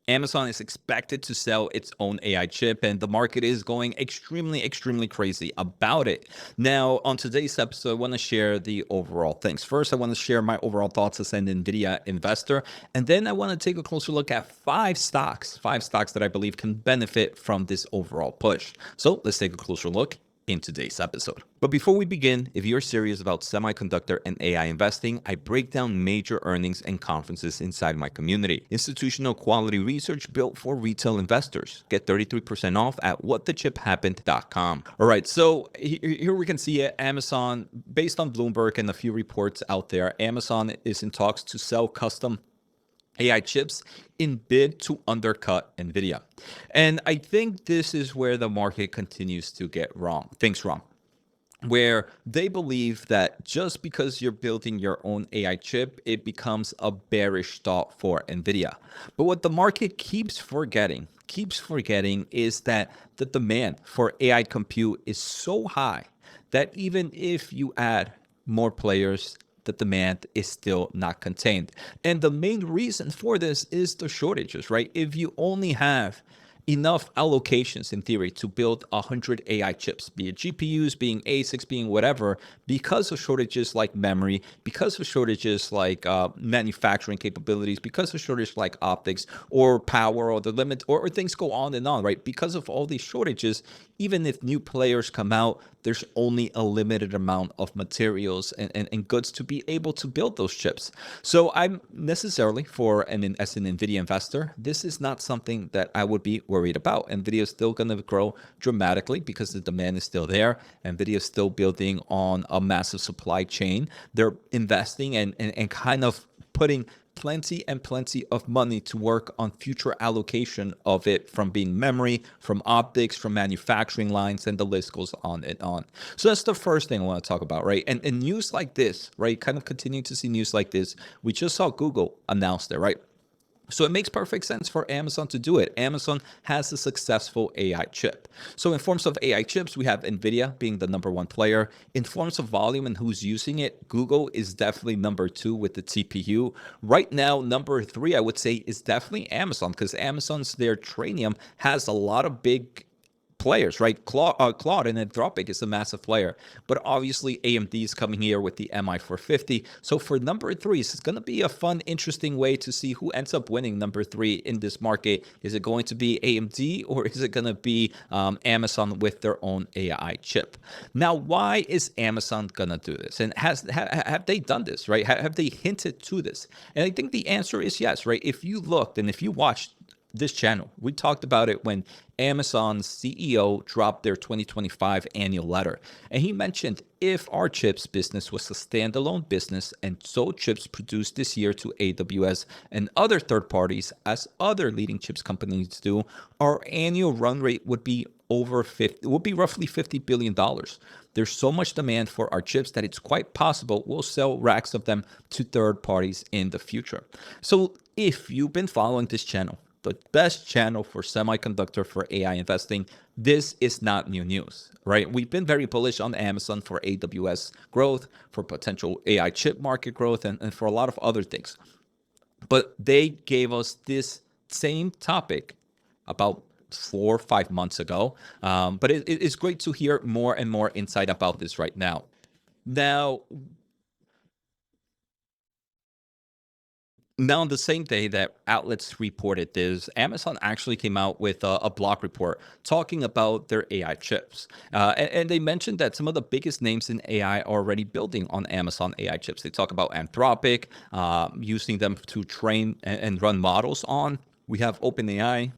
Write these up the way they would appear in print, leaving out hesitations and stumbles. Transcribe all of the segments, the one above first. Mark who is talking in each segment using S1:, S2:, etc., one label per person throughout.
S1: Amazon is expected to sell its own AI chip, and the market is going extremely crazy about it. Now, on today's episode, I want to share the overall things. First, I want to share my overall thoughts as an NVIDIA investor, and then I want to take a closer look at five stocks that I believe can benefit from this overall push. So let's take a closer look in today's episode. But before we begin, if you're serious about semiconductor and AI investing, I break down major earnings and conferences inside my community. Institutional quality research built for retail investors. Get 33% off at whatthechiphappened.com. All right, so here we can see it. Amazon, based on Bloomberg and a few reports out there, Amazon is in talks to sell custom AI chips in bid to undercut NVIDIA. And I think this is where the market continues to get things wrong, where they believe that just because you're building your own AI chip, it becomes a bearish thought for NVIDIA. But what the market keeps forgetting is that the demand for AI compute is so high that even if you add more players, the demand is still not contained. And the main reason for this is the shortages, right? If you only have enough allocations in theory to build 100 AI chips, be it GPUs, being ASICs, being whatever, because of shortages like memory, because of shortages like manufacturing capabilities, because of shortages like optics or power or the limit, or things go on, right? Because of all these shortages, even if new players come out, there's only a limited amount of materials and goods to be able to build those chips. So I'm necessarily, as an NVIDIA investor, this is not something that I would be worried about. NVIDIA is still going to grow dramatically because the demand is still there. NVIDIA is still building on a massive supply chain. They're investing and kind of putting plenty of money to work on future allocation of it, from being memory, from optics, from manufacturing lines, and the list goes on and on. So that's the first thing I want to talk about, right? And news like this, right? Kind of continuing to see news like this. We just saw Google announce that, right? So it makes perfect sense for Amazon to do it. Amazon has a successful AI chip. So in forms of AI chips, we have NVIDIA being the #1 player. In forms of volume and who's using it, Google is definitely #2 with the TPU. Right now, #3, I would say, is definitely Amazon, because their Trainium has a lot of big players, right? Claude and Anthropic is a massive player, but obviously AMD is coming here with the MI450. So for #3, it's going to be a fun, interesting way to see who ends up winning #3 in this market. Is it going to be AMD, or is it going to be Amazon with their own AI chip? Now, why is Amazon going to do this? And have they done this, right? Have they hinted to this? And I think the answer is yes, right? If you looked and if you watched this channel, we talked about it when Amazon's CEO dropped their 2025 annual letter. And he mentioned, if our chips business was a standalone business and sold chips produced this year to AWS and other third parties, as other leading chips companies do, our annual run rate would be roughly $50 billion. There's so much demand for our chips that it's quite possible we'll sell racks of them to third parties in the future. So if you've been following this channel, the best channel for semiconductor for AI investing, this is not new news, right? We've been very bullish on Amazon for AWS growth, for potential AI chip market growth, and for a lot of other things. But they gave us this same topic about 4 or 5 months ago. But it's great to hear more and more insight about this right now. Now, on the same day that outlets reported this, Amazon actually came out with a blog report talking about their AI chips. And they mentioned that some of the biggest names in AI are already building on Amazon AI chips. They talk about Anthropic, using them to train and run models on. We have OpenAI,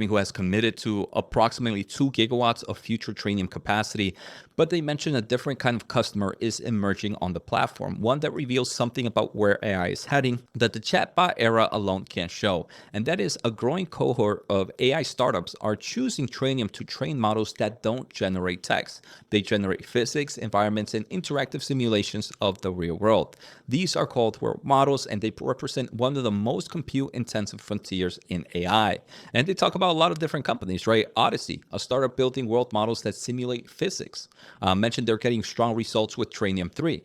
S1: who has committed to approximately 2 gigawatts of future Trainium capacity. But they mentioned a different kind of customer is emerging on the platform, one that reveals something about where AI is heading that the chatbot era alone can't show. And that is, a growing cohort of AI startups are choosing Trainium to train models that don't generate text. They generate physics, environments, and interactive simulations of the real world. These are called world models, and they represent one of the most compute-intensive frontiers in in AI. And they talk about a lot of different companies, right? Odyssey, a startup building world models that simulate physics. Mentioned they're getting strong results with Trainium 3.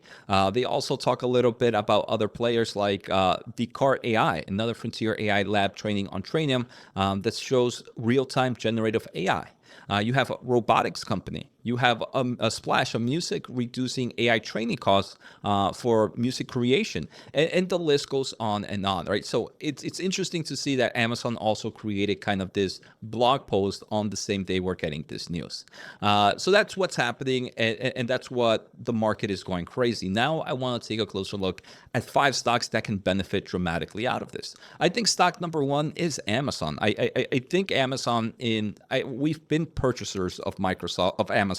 S1: They also talk a little bit about other players like Descartes AI, another frontier AI lab training on Trainium that shows real-time generative AI. You have a robotics company. You have a Splash, a music reducing AI training costs for music creation, and the list goes on, right? So it's interesting to see that Amazon also created kind of this blog post on the same day we're getting this news. So that's what's happening, and that's what the market is going crazy. Now I want to take a closer look at 5 stocks that can benefit dramatically out of this. I think stock number 1 is Amazon. I think Amazon we've been purchasers of Amazon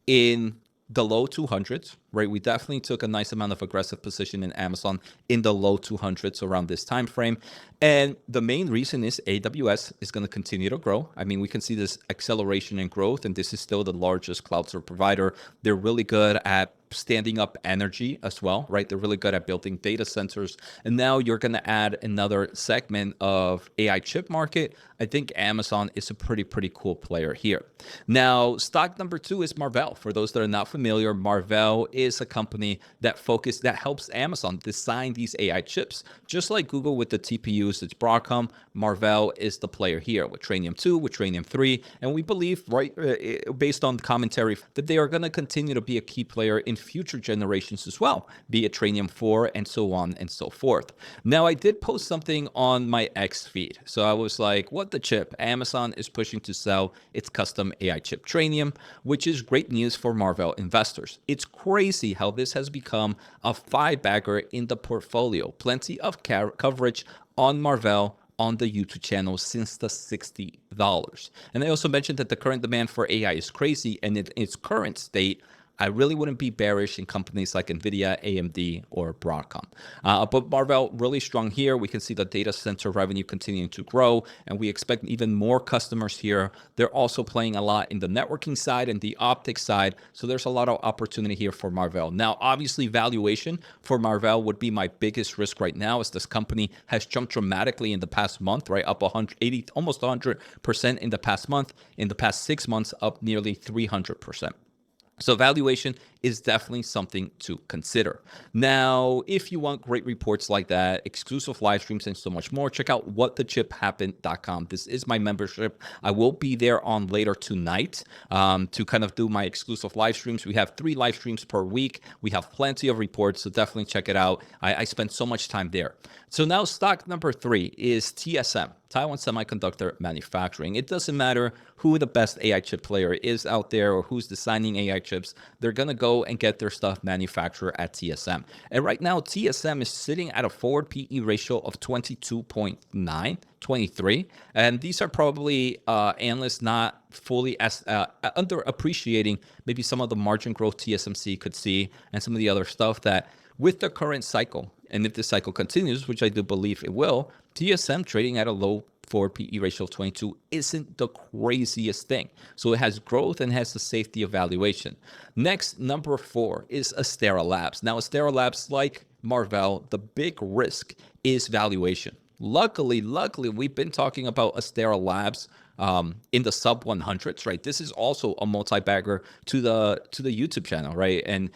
S1: in the low 200s, right? We definitely took a nice amount of aggressive position in Amazon in the low 200s around this time frame. And the main reason is AWS is going to continue to grow. I mean, we can see this acceleration in growth, and this is still the largest cloud service provider. They're really good at standing up energy as well, right? They're really good at building data centers. And now you're going to add another segment of AI chip market. I think Amazon is a pretty cool player here. Now, stock number 2 is Marvell. For those that are not familiar, Marvell is a company that helps Amazon design these AI chips. Just like Google with the TPUs, it's Broadcom. Marvell is the player here with Trainium 2, with Trainium 3. And we believe, right, based on commentary, that they are going to continue to be a key player in future generations as well, be it Trainium 4 and so on and so forth. Now, I did post something on my X feed. So I was like, what the chip? Amazon is pushing to sell its custom AI chip Trainium, which is great news for Marvell investors. It's crazy how this has become a 5-bagger in the portfolio. Plenty of coverage on Marvell on the YouTube channel since the $60. And I also mentioned that the current demand for AI is crazy, and in its current state, I really wouldn't be bearish in companies like NVDA, AMD, or Broadcom. But Marvell really strong here. We can see the data center revenue continuing to grow, and we expect even more customers here. They're also playing a lot in the networking side and the optics side, so there's a lot of opportunity here for Marvell. Now, obviously, valuation for Marvell would be my biggest risk right now, as this company has jumped dramatically in the past month, right? Up 180, almost 100% in the past month. In the past 6 months, up nearly 300%. So valuation is definitely something to consider. Now, if you want great reports like that, exclusive live streams, and so much more, check out whatthechiphappened.com. This is my membership. I will be there on later tonight to kind of do my exclusive live streams. We have 3 live streams per week. We have plenty of reports, so definitely check it out. I spend so much time there. So now stock number 3 is TSM, Taiwan Semiconductor Manufacturing. It doesn't matter who the best AI chip player is out there or who's designing AI chips. They're going to go and get their stuff manufactured at TSM. And right now, TSM is sitting at a forward PE ratio of 22.9, 23. And these are probably analysts not fully underappreciating maybe some of the margin growth TSMC could see and some of the other stuff that with the current cycle, and if this cycle continues, which I do believe it will, TSM trading at a low forward PE ratio of 22 isn't the craziest thing. So it has growth and has the safety of valuation. Next, number 4 is Astera Labs. Now, Astera Labs, like Marvell, the big risk is valuation. Luckily, we've been talking about Astera Labs in the sub 100s, right? This is also a multi-bagger to the YouTube channel, right? And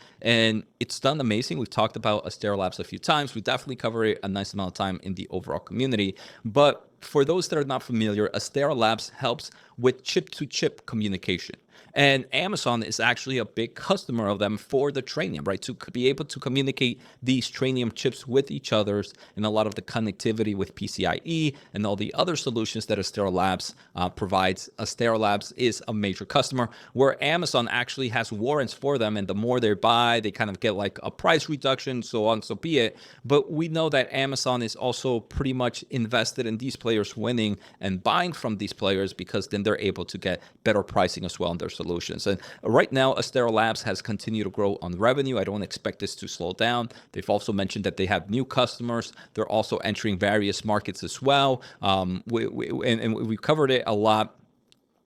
S1: it's done amazing. We've talked about Astera Labs a few times. We definitely cover it a nice amount of time in the overall community. But for those that are not familiar, Astera Labs helps with chip-to-chip communication. And Amazon is actually a big customer of them for the Trainium, right? To be able to communicate these Trainium chips with each other's and a lot of the connectivity with PCIe and all the other solutions that Astera Labs provides. Astera Labs is a major customer where Amazon actually has warrants for them. And the more they buy, they kind of get like a price reduction, so on, so be it. But we know that Amazon is also pretty much invested in these players winning and buying from these players because then they're able to get better pricing as well in their solutions. And right now, Astera Labs has continued to grow on revenue. I don't expect this to slow down. They've also mentioned that they have new customers. They're also entering various markets as well. We've covered it a lot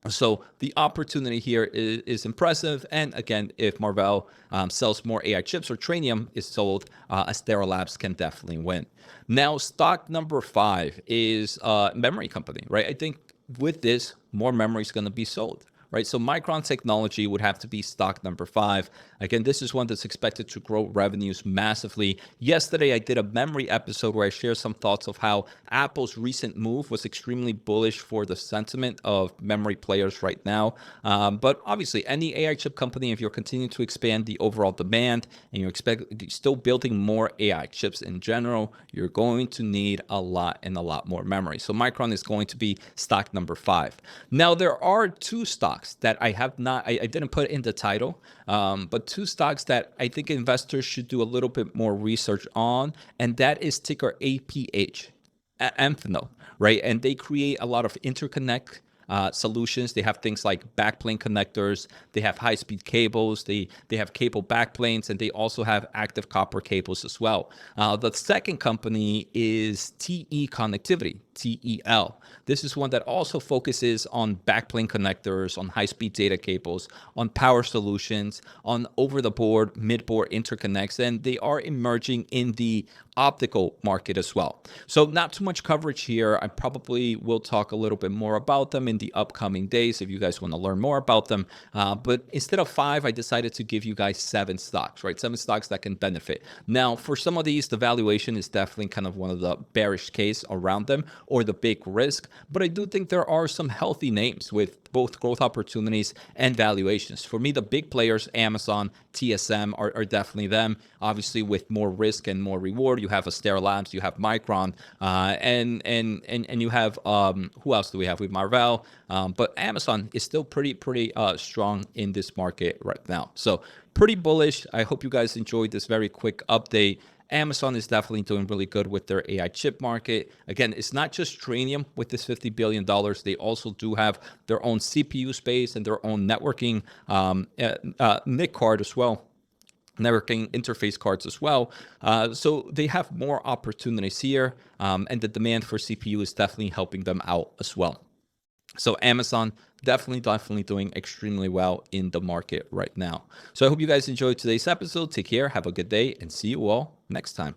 S1: So the opportunity here is impressive. And again, if Marvell sells more AI chips or Trainium is sold, Astera Labs can definitely win. Now, stock number 5 is memory company, right? I think with this, more memory is going to be sold. Right, so Micron Technology would have to be stock number 5. Again, this is one that's expected to grow revenues massively. Yesterday, I did a memory episode where I shared some thoughts of how Apple's recent move was extremely bullish for the sentiment of memory players right now. But obviously, any AI chip company, if you're continuing to expand the overall demand and you're still building more AI chips in general, you're going to need a lot and a lot more memory. So Micron is going to be stock number 5. Now, there are two stocks that I have not, I didn't put in the title, but two stocks that I think investors should do a little bit more research on, and that is ticker APH, Amphenol, right? And they create a lot of interconnect solutions. They have things like backplane connectors. They have high-speed cables. They have cable backplanes, and they also have active copper cables as well. The second company is TE Connectivity, TEL. This is one that also focuses on backplane connectors, on high-speed data cables, on power solutions, on over-the-board, mid-board interconnects, and they are emerging in the optical market as well. So not too much coverage here. I probably will talk a little bit more about them in the upcoming days if you guys want to learn more about them. But instead of 5, I decided to give you guys 7 stocks, right? 7 stocks that can benefit. Now, for some of these, the valuation is definitely kind of one of the bearish case around them or the big risk. But I do think there are some healthy names with both growth opportunities and valuations. For me, the big players, Amazon, TSM, are definitely them. Obviously, with more risk and more reward, you have Astera Labs, you have Micron, and you have who else do we have? We have Marvell, but Amazon is still pretty strong in this market right now. So pretty bullish. I hope you guys enjoyed this very quick update. Amazon is definitely doing really good with their AI chip market. Again, it's not just Trainium with this $50 billion. They also do have their own CPU space and their own networking NIC card as well, networking interface cards as well. So they have more opportunities here, and the demand for CPU is definitely helping them out as well. So Amazon definitely doing extremely well in the market right now. So I hope you guys enjoyed today's episode. Take care, have a good day, and see you all next time.